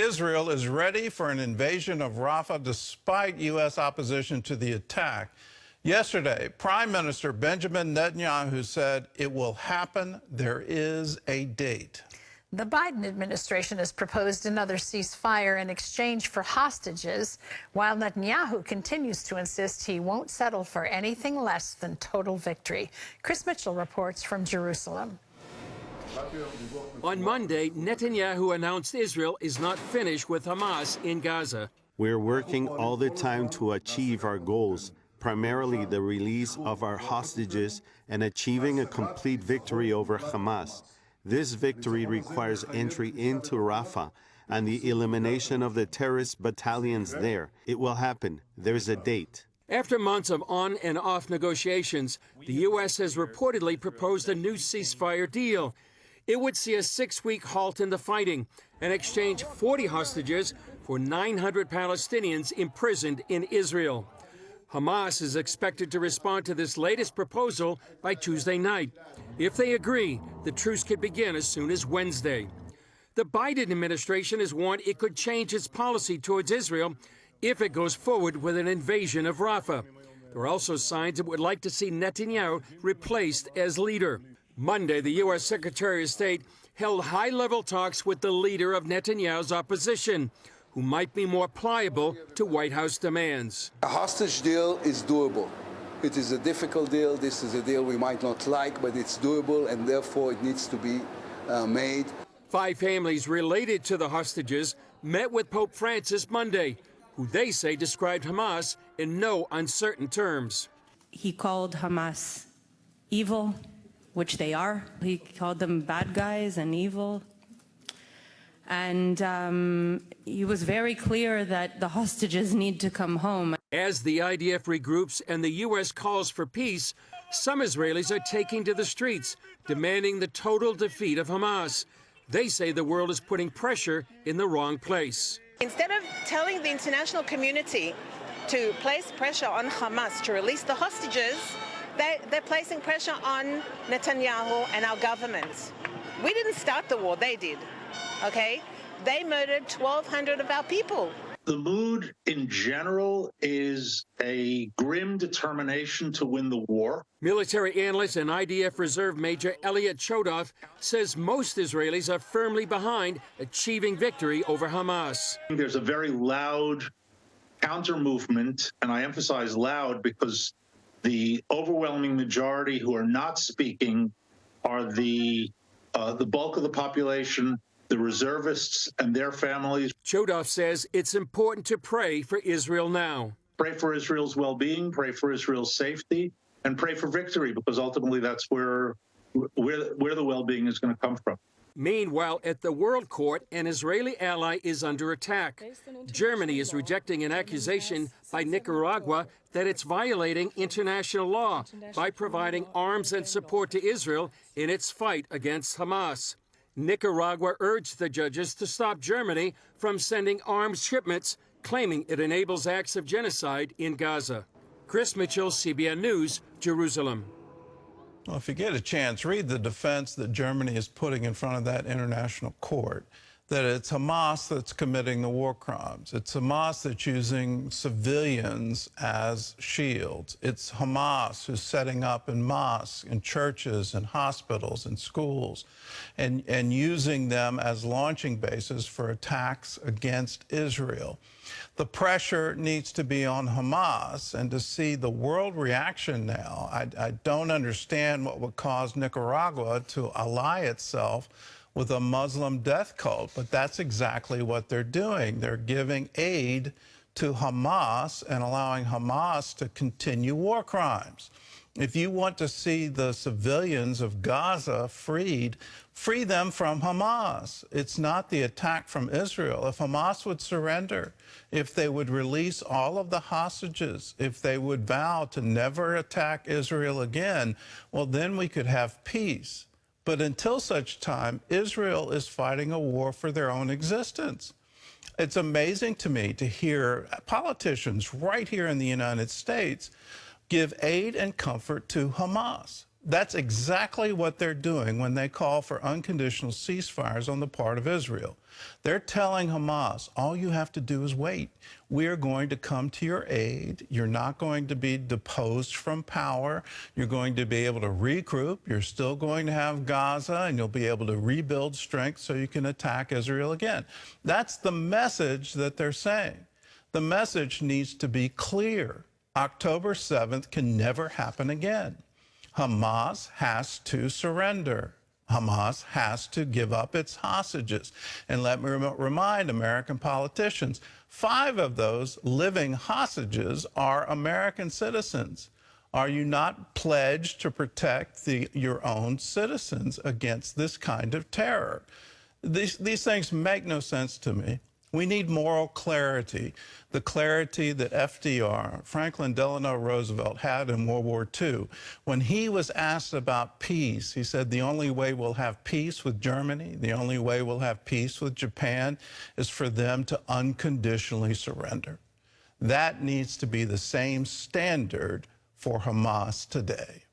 Israel is ready for an invasion of Rafah despite U.S. opposition to the attack. Yesterday, Prime Minister Benjamin Netanyahu said it will happen. There is a date. The Biden administration has proposed another ceasefire in exchange for hostages, while Netanyahu continues to insist he won't settle for anything less than total victory. Chris Mitchell reports from Jerusalem. On Monday, Netanyahu announced Israel is not finished with Hamas in Gaza. We're working all the time to achieve our goals, primarily the release of our hostages and achieving a complete victory over Hamas. This victory requires entry into Rafah and the elimination of the terrorist battalions there. It will happen. There's a date. After months of on and off negotiations, the U.S. has reportedly proposed a new ceasefire deal. It would see a 6-week halt in the fighting and exchange 40 hostages for 900 Palestinians imprisoned in Israel. Hamas is expected to respond to this latest proposal by Tuesday night. If they agree, the truce could begin as soon as Wednesday. The Biden administration has warned it could change its policy towards Israel if it goes forward with an invasion of Rafah. There are also signs it would like to see Netanyahu replaced as leader. Monday, the U.S. Secretary of State held high-level talks with the leader of Netanyahu's opposition, who might be more pliable to White House demands. A hostage deal is doable. It is a difficult deal. This is a deal we might not like, but it's doable, and therefore it needs to be made. 5 families related to the hostages met with Pope Francis Monday, who they say described Hamas in no uncertain terms. He called Hamas evil, which they are. He called them bad guys and evil. And he was very clear that the hostages need to come home. As the IDF regroups and the U.S. calls for peace, some Israelis are taking to the streets, demanding the total defeat of Hamas. They say the world is putting pressure in the wrong place. Instead of telling the international community to place pressure on Hamas to release the hostages, they're placing pressure on Netanyahu and our government. We didn't start the war, they did. Okay? They murdered 1,200 of our people. The mood in general is a grim determination to win the war. Military analyst and IDF Reserve Major Elliot Chodoff says most Israelis are firmly behind achieving victory over Hamas. There's a very loud counter movement, and I emphasize loud because the overwhelming majority who are not speaking are the bulk of the population, the reservists and their families. Chodoff says it's important to pray for Israel now. Pray for Israel's well-being, pray for Israel's safety, and pray for victory, because ultimately that's where the well-being is going to come from. Meanwhile, at the World Court, an Israeli ally is under attack. Germany is rejecting an accusation by Nicaragua that it's violating international law by providing arms and support to Israel in its fight against Hamas. Nicaragua urged the judges to stop Germany from sending arms shipments, claiming it enables acts of genocide in Gaza. Chris Mitchell, CBN News, Jerusalem. Well, if you get a chance, read the defense that Germany is putting in front of that international court, that it's Hamas that's committing the war crimes. It's Hamas that's using civilians as shields. It's Hamas who's setting up in mosques, in churches, in hospitals, in schools, and using them as launching bases for attacks against Israel. The pressure needs to be on Hamas, and to see the world reaction now, I don't understand what would cause Nicaragua to ally itself with a Muslim death cult, but that's exactly what they're doing. They're giving aid to Hamas and allowing Hamas to continue war crimes. If you want to see the civilians of Gaza freed, free them from Hamas. It's not the attack from Israel. If Hamas would surrender, if they would release all of the hostages, if they would vow to never attack Israel again, well, then we could have peace. But until such time, Israel is fighting a war for their own existence. It's amazing to me to hear politicians right here in the United States give aid and comfort to Hamas. That's exactly what they're doing when they call for unconditional ceasefires on the part of Israel. They're telling Hamas, all you have to do is wait. We are going to come to your aid. You're not going to be deposed from power. You're going to be able to regroup. You're still going to have Gaza, and you'll be able to rebuild strength so you can attack Israel again. That's the message that they're saying. The message needs to be clear. October 7th can never happen again. Hamas has to surrender. Hamas has to give up its hostages. And let me remind American politicians, 5 of those living hostages are American citizens. Are you not pledged to protect your own citizens against this kind of terror? These things make no sense to me. We need moral clarity, the clarity that FDR, Franklin Delano Roosevelt, had in World War II. When he was asked about peace, he said, the only way we'll have peace with Germany, the only way we'll have peace with Japan is for them to unconditionally surrender. That needs to be the same standard for Hamas today.